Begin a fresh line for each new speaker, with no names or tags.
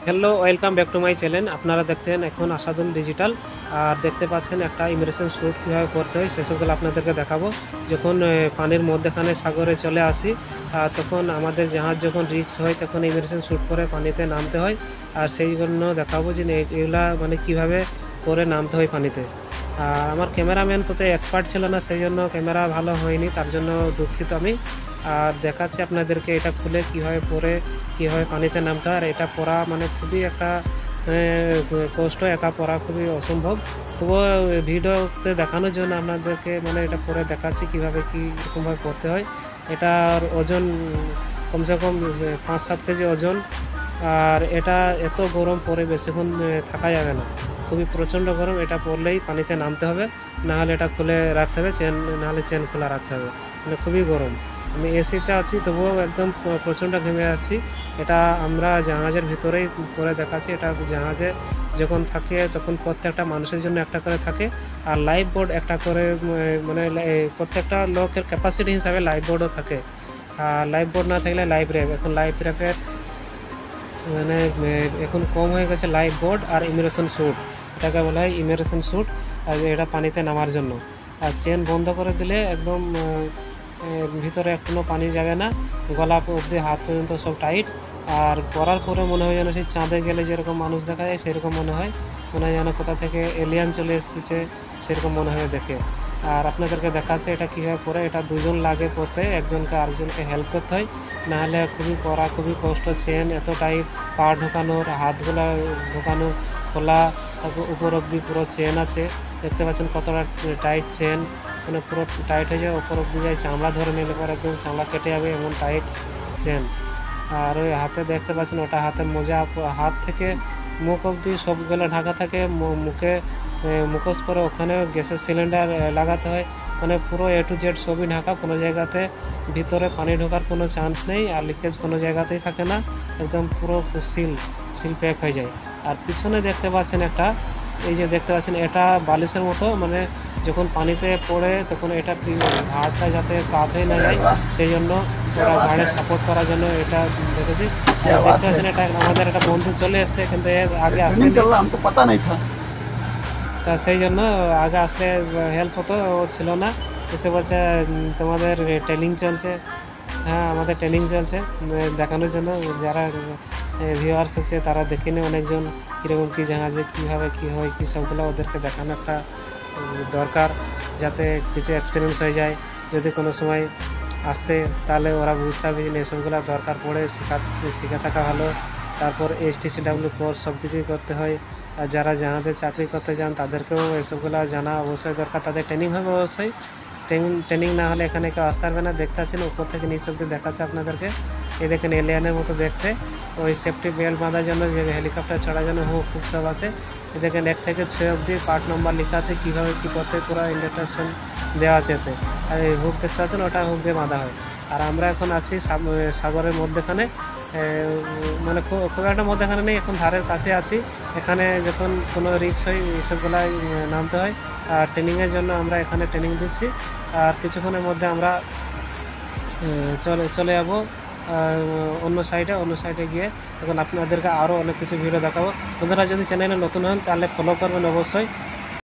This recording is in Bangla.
Hello, welcome back to my channel. আপনারা দেখছেন এখন আসাদুল ডিজিটাল। আর দেখতে পাচ্ছেন একটা ইমিগ্রেশন শ্যুট কীভাবে করতে হয় সেসবগুলো আপনাদেরকে দেখাবো। যখন পানির মধ্যেখানে সাগরে চলে আসি তখন আমাদের জাহাজ যখন রিস্ক হয় তখন ইমিগ্রেশন শ্যুট করে পানিতে নামতে হয়। আর সেই জন্য দেখাবো যে এগুলা মানে কীভাবে করে নামতে হয় পানিতে। আর আমার ক্যামেরাম্যান তোতে এক্সপার্ট ছিল না, সেই জন্য ক্যামেরা ভালো হয়নি, তার জন্য দুঃখিত আমি। আর দেখাচ্ছি আপনাদেরকে এটা খুলে কীভাবে পরে কীভাবে পানিতে নামতে হয়। আর এটা পড়া মানে খুবই একটা কষ্ট, একা পড়া খুবই অসম্ভব। তবুও ভিডিওতে দেখানোর জন্য আপনাদেরকে মানে এটা পরে দেখাচ্ছি কীভাবে কীরকমভাবে পড়তে হয়। এটার ওজন কমসে কম 5-7 কেজি ওজন। আর এটা এত গরম পরে বেশিক্ষণ থাকা যাবে না, খুবই প্রচণ্ড গরম। এটা পরলেই পানিতে নামতে হবে, নাহলে এটা খুলে রাখতে হবে, নাহলে চেন খোলা রাখতে হবে, মানে খুবই গরম। আমি এসিতে আছি তবুও একদম প্রচণ্ড ঘেমে যাচ্ছি। এটা আমরা জাহাজের ভিতরেই করে দেখাচ্ছি। এটা জাহাজে যখন থাকে তখন প্রত্যেকটা মানুষের জন্য একটা করে থাকে, আর লাইফ বোর্ড একটা করে মানে প্রত্যেকটা লোকের ক্যাপাসিটি হিসাবে লাইফ বোর্ডও থাকে। আর লাইফ বোর্ড না থাকলে লাইফ র্যাপ, এখন লাইফ র্যাপের মানে এখন কম হয়ে গেছে লাইফ বোর্ড আর ইমিগ্রেশন স্যুট। এটাকে বলা হয় ইমিগ্রেশন স্যুট, আর এটা পানিতে নামার জন্য। আর চেন বন্ধ করে দিলে একদম ভিতরে এখনও পানি যাবে না, গলা অবধি হাত পর্যন্ত সব টাইট। আর পরার পরে মনে হয় যেন সেই চাঁদে গেলে যেরকম মানুষ দেখা যায় সেরকম মনে হয় যেন কোথা থেকে এলিয়ান চলে এসেছে সেরকম মনে হয় দেখে। আর আপনাদেরকে দেখাচ্ছে এটা কীভাবে পরে। এটা দুজন লাগে পরতে, একজনকে আরেকজনকে হেল্প করতে হয়, নাহলে খুবই পরা খুবই কষ্ট। চেন এত টাইট, পা ঢোকানোর, হাতগুলা ঢোকানো, খোলা, উপর অবধি পুরো চেন আছে। দেখতে পাচ্ছেন কতটা টাইট চেন, মানে পুরো টাইট হয়ে যায়, উপর অবধি যায়, চামড়া ধরে নিলে পরে একদম চামড়া কেটে যাবে এমন টাইট চেন। আর ওই হাতে দেখতে পাচ্ছেন ওটা হাতের মোজা, হাত থেকে মুখ অবধি সবগুলো ঢাকা থাকে। মুখে মুখোশ পরে ওখানে গ্যাসের সিলিন্ডার লাগাতে হয়, মানে পুরো এ টু জেড সবই ঢাকা। কোনো জায়গাতে ভিতরে পানি ঢোকার কোনো চান্স নেই, আর লিকেজ কোনো জায়গাতেই থাকে না, একদম পুরো সিল প্যাক হয়ে যায়। আর পিছনে দেখতে পাচ্ছেন একটা, এই যে দেখতে পাচ্ছেন এটা বালিশের মতো, মানে যখন পানিতে পড়ে তখন এটা ঘাড়টা যাতে কাত হয়ে না যায় সেই জন্য ওরা ঘাড়ে সাপোর্ট করার জন্য এটা দেখেছি। দেখতে পাচ্ছেন এটা আমাদের একটা বন্ধু চলে এসছে, কিন্তু আগে আসেনি, তা সেই জন্য আগে আসলে হেল্প হতো, ও ছিল না। এসে বলছে তোমাদের ট্রেনিং চলছে। হ্যাঁ, আমাদের ট্রেনিং চলছে দেখানোর জন্য। যারা ভিউয়ার্স আছে তারা দেখে নেয় অনেকজন কীরকম কী জাহাজে কীভাবে কী হয় কী সবগুলো ওদেরকে দেখানো একটা দরকার, যাতে কিছু এক্সপিরিয়েন্স হয়ে যায়। যদি কোনো সময় আসে তাহলে ওরা বুঝতে হবে যে এসবগুলো দরকার পড়ে, শিখে থাকা ভালো। তারপর STCW কোর্স সব কিছুই করতে হয়। আর যারা জাহাজে চাকরি করতে যান তাদেরকেও এসবগুলো জানা অবশ্যই দরকার, তাদের ট্রেনিং হবে অবশ্যই। ট্রেনিং না হলে এখানে কেউ আসতে পারবে না। দেখতে পাচ্ছেন উপর থেকে নিচ অব্দি দেখাচ্ছে আপনাদেরকে। এই দেখেন এলিয়ানের মতো দেখতে। ওই সেফটি বেল্ট বাঁধার জন্য, যে হেলিকপ্টার চড়ার জন্য হুক সব আছে। এই দেখেন 1 থেকে 6 অবধি পার্ট নম্বর লেখা আছে, কীভাবে কী করতে পুরো ইন্ডাকশন দেওয়া আছে এতে। আর এই হুক দেখতে পাচ্ছেন ওটা হুক দিয়ে বাঁধা হয়। আর আমরা এখন আছি সাগরের মধ্যেখানে, মানে খুব একটা মধ্যেখানে নেই, এখন ধারের কাছে আছি। এখানে যখন কোনো রিস্ক হয় এইসবগুলাই নামতে হয়। আর ট্রেনিংয়ের জন্য আমরা এখানে ট্রেনিং দিচ্ছি। আর কিছুক্ষণের মধ্যে আমরা চলে যাব অন্য সাইডে গিয়ে এখন আপনাদেরকে আরও অনেক কিছু ভিডিও দেখাবো। বন্ধুরা যদি চ্যানেলে নতুন হন তাহলে ফলো করবেন অবশ্যই,